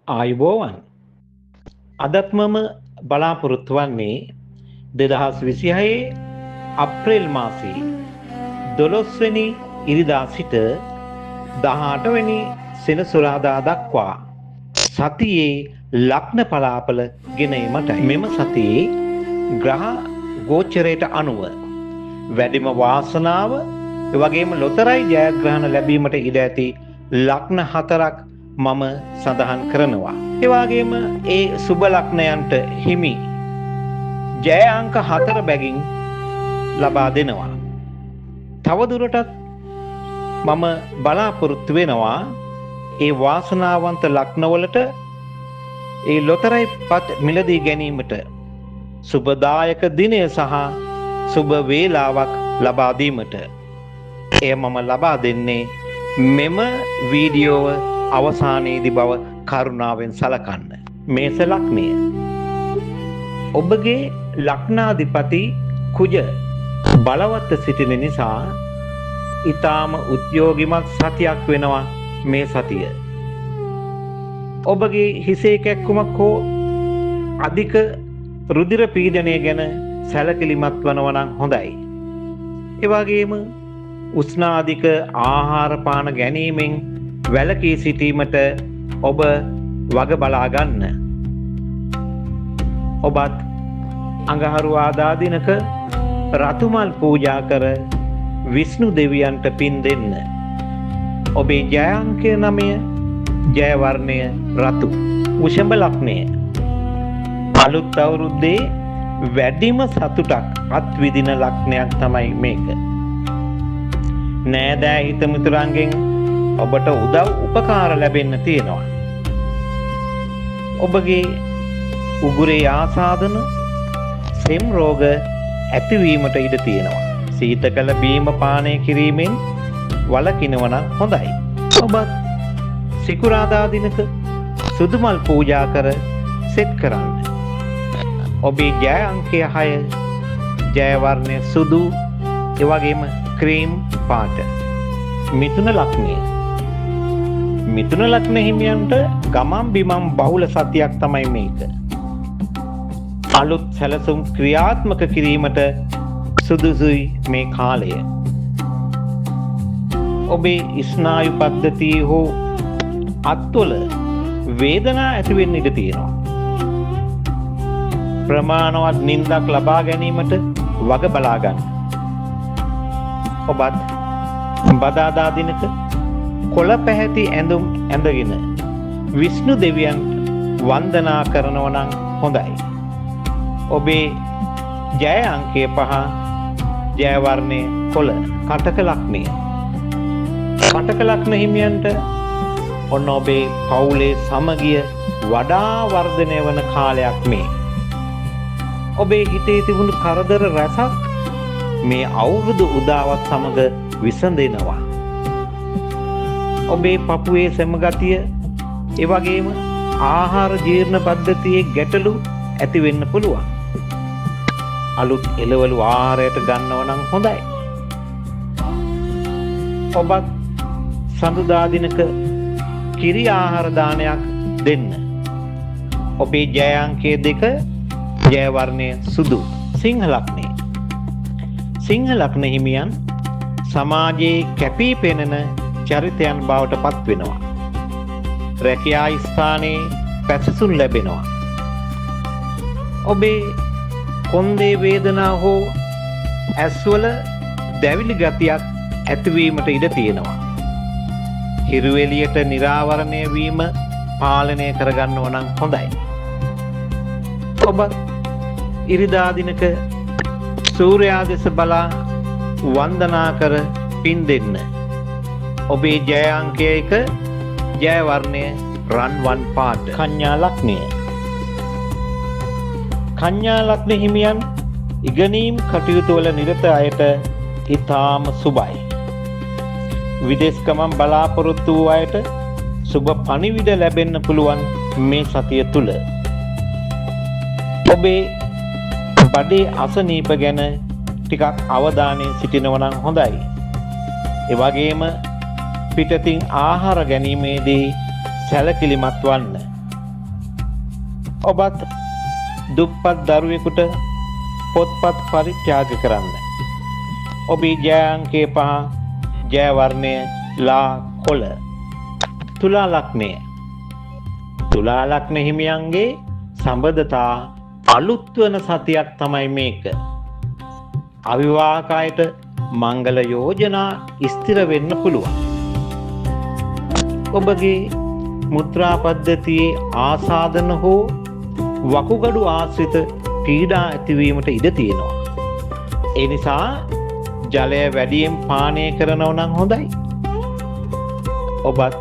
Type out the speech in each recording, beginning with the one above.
ආයුබෝවන් අදත් මම බලාපොරොත්තු වන්නේ 2026 අප්‍රේල් මාසයේ 12 වෙනි ඉරිදා සිට 18 වෙනි සෙනසුරාදා දක්වා සතියේ ලග්න පලාපල ගෙනීමටයි. මෙම සතියේ ග්‍රහ ගෝචරයට අනුව වැඩිම වාසනාව එවැගේම ලොතරැයි ජයග්‍රහණ ලැබීමට ඉඩ ඇති ලග්න 4ක් මම සඳහන් කරනවා. ඒ වගේම ඒ සුබ ලග්නයන්ට හිමි ජය අංක 4 බැගින් ලබා දෙනවා. තවදුරටත් මම බලාපොරොත්තු වෙනවා ඒ වාසනාවන්ත ලග්නවලට ඒ ලොතරැයි පත් මිලදී ගැනීමට සුබදායක දිනය සහ සුබ වේලාවක් ලබා දීමට. එය මම ලබා දෙන්නේ මෙම වීඩියෝව අවසානයේදී බව කරුණාවෙන් සලකන්න. මේස ලග්නය. ඔබගේ ලග්නාධිපති කුජ බලවත් සිටින නිසා ඊටාම උද්‍යෝගිමත් සතියක් වෙනවා මේ සතිය. ඔබගේ හිසේ කැක්කුමක් හෝ අධික රුධිර පීඩනය ගැන සැලකිලිමත් වනවා නම් හොඳයි. ඒ වගේම උෂ්ණාධික ආහාර පාන ගැනීමෙන් වැළකී සිටීමට ඔබ වග බලා ගන්න. ඔබත් අඟහරුවාදා දිනක රතුමල් පූජා කර විෂ්ණු දෙවියන්ට පින් දෙන්න. ඔබේ ජය අංකය 9, ජය වර්ණය රතු. වෘෂභ ලග්නය. අලුත් අවුරුද්දේ වැඩිම සතුටක් අත්විඳින ලග්නයක් තමයි මේක. නෑදෑ හිත මිතුරන්ගෙන් ඔබට උදව් උපකාර ලැබෙන්න තියෙනවා. ඔබගේ උගුරේ ආසාදන සෙම් රෝග ඇතිවීමට ඉඩ තියෙනවා. සීතකල බීම පානය කිරීමෙන් වළකිනව නම් හොඳයි. ඔබත් සිකුරාදා දිනක සුදු මල් පූජා කර සෙත් කරන්න. ඔබේ ජය අංකය 6, ජය වර්ණය සුදු, ඒ වගේම ක්‍රීම් පාට. මිථුන ලග්නය. මිථුන ලග්න හිමියන්ට ගමන් බිමන් බහුල සතියක් තමයි මේක. අලුත් සැලසුම් ක්‍රියාත්මක කිරීමට සුදුසුයි මේ කාලය. ඔබේ ස්නායු පද්ධතිය හෝ අත්වල වේදනා ඇති වෙන්න ඉඩ තියෙනවා. ප්‍රමාණවත් නිින්දක් ලබා ගැනීමට වග බලා ගන්න. ඔබත් බදාදා දිනක කොළ පැහැති ඇඳුම් ඇඳගෙන විෂ්ණු දෙවියන් වන්දනා කරනව නම් හොඳයි. ඔබේ ජය අංකය 5, ජය වර්ණය කොළ. කටක ලග්නය. කටක ලග්න හිමියන්ට ඔන්න ඔබේ පවුලේ සමගිය වඩා වර්ධනය වන කාලයක් මේ. ඔබේ හිතේ තිබුණු කරදර රැසක් මේ අවුරුදු උදාවත් සමග විසඳෙනවා. ඔබේ පපුවේ සෙම ගතිය, ඒ වගේම ආහාර ජීර්ණ පද්ධතියේ ගැටලු ඇති වෙන්න පුළුවන්. අලුත් එළවලු ආහාරයට ගන්නව නම් හොඳයි. ඔබත් සඳුදා දිනක කිරි ආහාර දානයක් දෙන්න. ඔබේ ජය අංකය 2, ජය වර්ණය සුදු. සිංහ ලග්නය. සිංහ ලග්න හිමියන් සමාජයේ කැපී පෙනෙන චරිතයන් බවට පත් වෙනවා. රැකියා ස්ථානයේ පැසසුම් ලැබෙනවා. ඔබේ කොන්දේ වේදනා හෝ ඇස්වල දැවිලි ගතියක් ඇතිවීමට ඉඩ තියෙනවා. හිරු එළියට නිරාවරණය වීම පාලනය කරගන්නව නම් හොඳයි. ඔබ ඉරිදා දිනක සූර්යයා දෙස බලා වන්දනා කර පින් දෙන්න. ඔබේ ජය අංකය 1, ජය වර්ණය රන්වන් පාට. කන්‍යා ලග්නය. කන්‍යා ලග්න හිමියන් ඉගෙනීම් කටයුතු වල නිරත අයට ඊටාම සුබයි. විදේශ ගමන් බලාපොරොත්තු වූ අයට සුබ පණිවිඩ ලැබෙන්න පුළුවන් මේ සතිය තුල. ඔබේ බඩේ අසනීප ගැන ටිකක් අවධානයෙන් සිටිනව නම් හොඳයි. ඒ වගේම පිටතින් ආහාර ගැනීමේදී සැලකිලිමත් වන්න. ඔබත් දුප්පත් දරුවෙකුට පොත්පත් පරිත්‍යාග කරන්න. ඔබේ ජය අංකය 5 ජය වර්ණය ලා කොළ. තුලා ලග්නය. තුලා ලග්න හිමියන්ගේ සම්බන්ධතා අලුත් වන සතියක් තමයි මේක. අවිවාහක අයට මංගල යෝජනා ස්ථිර වෙන්න පුළුවන්. ඔබගේ මුත්‍රා පද්ධතියේ ආසාදන හෝ වකුගඩු ආශ්‍රිත පීඩා ඇතිවීමට ඉඩ තියෙනවා. ඒ නිසා ජලය වැඩියෙන් පානය කරනව නම් හොඳයි. ඔබත්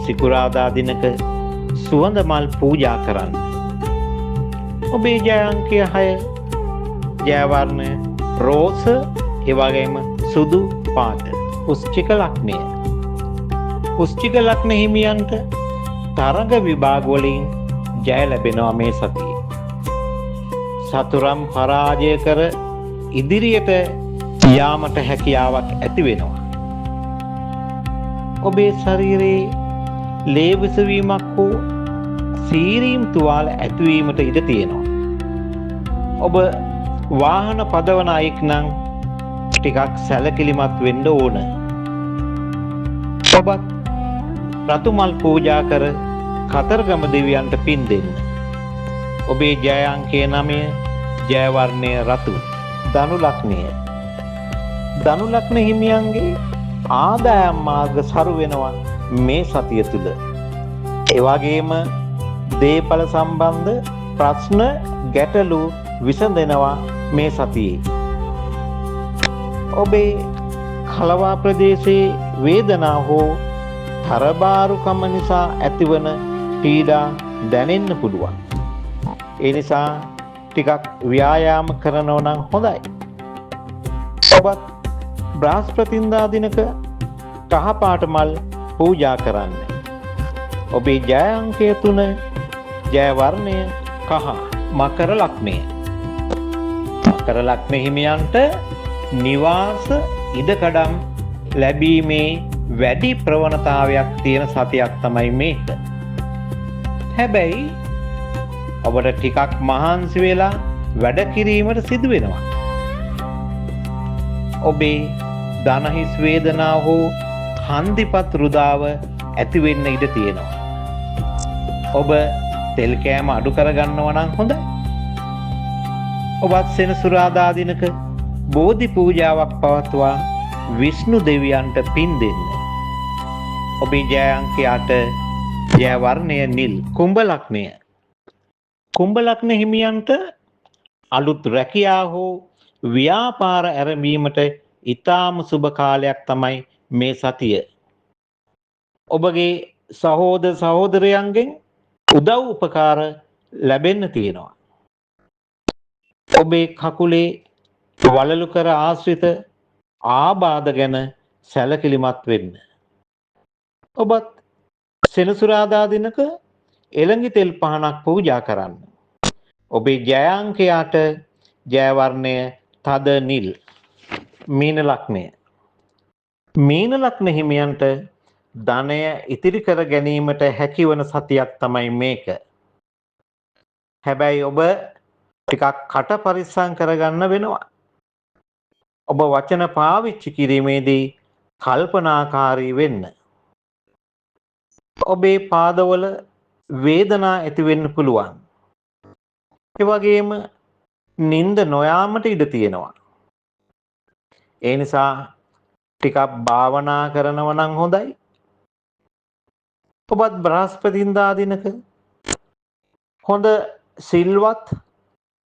සිකුරාදා දිනක සුවඳ මල් පූජා කරන්න. ඔබේ ජය අංකය 6 ජය වර්ණය රෝස, ඒ වගේම සුදු පාට. වෘශ්චික ලග්නය. වෘශ්චික ලග්න හිමියන්ට තරඟ විභාග වලින් ජය ලැබෙනවා මේ සතියේ. සතුරන් පරාජය කර ඉදිරියට යාමට හැකියාවක් ඇති වෙනවා. ඔබේ ශරීරයේ ලේ විසවීමක් හෝ සීරීම් තුවාල ඇතිවීමට ඉඩ තියෙනවා. ඔබ වාහන පදවන අයෙක් නම් ටිකක් සැලකිලිමත් වෙන්න ඕන. ඔබත් රතු මල් පූජා කර කතරගම දෙවියන්ට පින් දෙන්න. ඔබේ ජය අංකය 9 ජය වර්ණය රතු. ධනු ලග්නය. ධනු ලග්න හිමියන්ගේ ආදායම් මාර්ග සරු වෙනවා මේ සතිය තුල. ඒ වගේම දේපල සම්බන්ධ ප්‍රශ්න ගැටලු විසඳෙනවා මේ සතියේ. ඔබේ කලවා ප්‍රදේශයේ වේදනා හෝ තරබාරුකම නිසා ඇතිවන පීඩා දැනෙන්න පුළුවන්. ඒ නිසා ටිකක් ව්‍යායාම කරනවා නම් හොඳයි. ඔබත් බ්‍රහස්පතින්දා දිනක කහ පාට මල් පූජා කරන්න. ඔබේ ජය අංකය 3 ජය වර්ණය කහ. මකර ලග්නය. මකර ලග්න හිමියන්ට නිවාස ඉඩකඩම් ලැබීමේ වැඩි ප්‍රවණතාවයක් තියෙන සතියක් තමයි මේක. හැබැයි ඔබට ටිකක් මහන්සි වෙලා වැඩ කිරීමට සිදු වෙනවා. ඔබේ දනහිස් වේදනා හෝ හන්දිපත් රුදාව ඇති වෙන්න ඉඩ තියෙනවා. ඔබ තෙල් කෑම අඩු කරගන්නවා නම් හොඳයි. ඔබත් සෙනසුරාදා දිනක බෝධි පූජාවක් පවත්වා විෂ්ණු දෙවියන්ට පින් දෙන්න. ඔබේ ජය අංකය 8 ජය වර්ණය නිල්. කුම්භ ලග්නය. කුම්භ ලග්න හිමියන්ට අලුත් රැකියා හෝ ව්‍යාපාර ආරම්භීමට ඊටාම සුබ කාලයක් තමයි මේ සතිය. ඔබගේ සහෝදර සහෝදරයන්ගෙන් උදව් උපකාර ලැබෙන්න තියෙනවා. ඔබේ කකුලේ වලලු කර ආශ්‍රිත ආබාධ ගැන සැලකිලිමත් වෙන්න. ඔබත් සෙනසුරාදා දිනක එළඟි තෙල් පහනක් පූජා කරන්න. ඔබේ ජය අංකය 8 ජය වර්ණය තද නිල්. මීන ලග්නය. මීන ලග්න හිමියන්ට ධනය ඉතිරි කර ගැනීමට හැකිවන සතියක් තමයි මේක. හැබැයි ඔබ ටිකක් කට පරිස්සම් කරගන්න වෙනවා. ඔබ වචන පාවිච්චි කිරීමේදී කල්පනාකාරී වෙන්න. ඔබේ පාදවල වේදනා ඇති වෙන්න පුළුවන්. ඒ වගේම නිින්ද නොයාමට ඉඩ තියෙනවා. ඒ නිසා ටිකක් භාවනා කරනවා නම් හොඳයි. ඔබත් බ්‍රහස්පතින්දා දිනක හොඳ සිල්වත්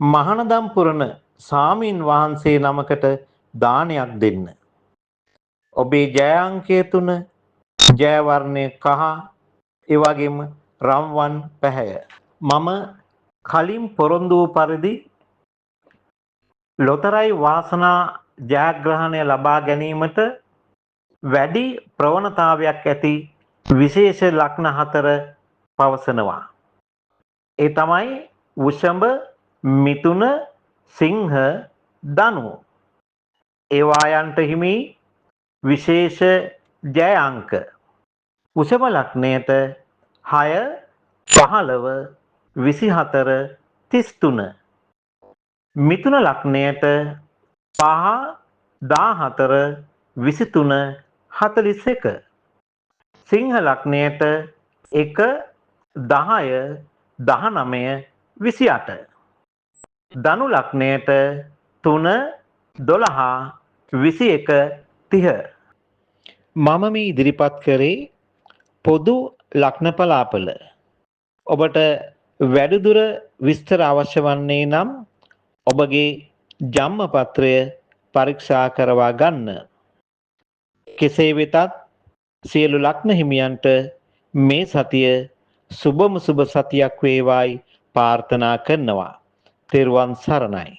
මහානදම් පුරන සාමීන් වහන්සේ නමකට දානයක් දෙන්න. ඔබේ ජය අංකය 3 ජය වර්ණය කහ. ඒ වගේම රන්වන් පැහැය. මම කලින් පොරොන්දු වූ පරිදි ලොතරැයි වාසනා ජයග්‍රහණය ලබා ගැනීමට වැඩි ප්‍රවණතාවයක් ඇති විශේෂ ලග්න 4 පවසනවා. ඒ තමයි වෘෂභ, මිථුන, සිංහ, ධනු. ඒවායන්ට හිමි විශේෂ ජය අංක. වෘෂභ ලග්නයට 6, 15, 24 33. මිථුන ලග්නයට 5 14 23 41. සිංහ ලග්නයට 1 10 19 28. ධනු ලග්නයට 3 12 21 30. මම මේ ඉදිරිපත් කරේ පොදු ලග්න පලාපල. ඔබට වැඩිදුර විස්තර අවශ්‍ය වන්නේ නම් ඔබගේ ජන්මපත්‍රය පරීක්ෂා කරවා ගන්න. කෙසේ වෙතත් සියලු ලග්න හිමියන්ට මේ සතිය සුබම සුබ සතියක් වේවායි ප්‍රාර්ථනා කරනවා. තෙරුවන් සරණයි.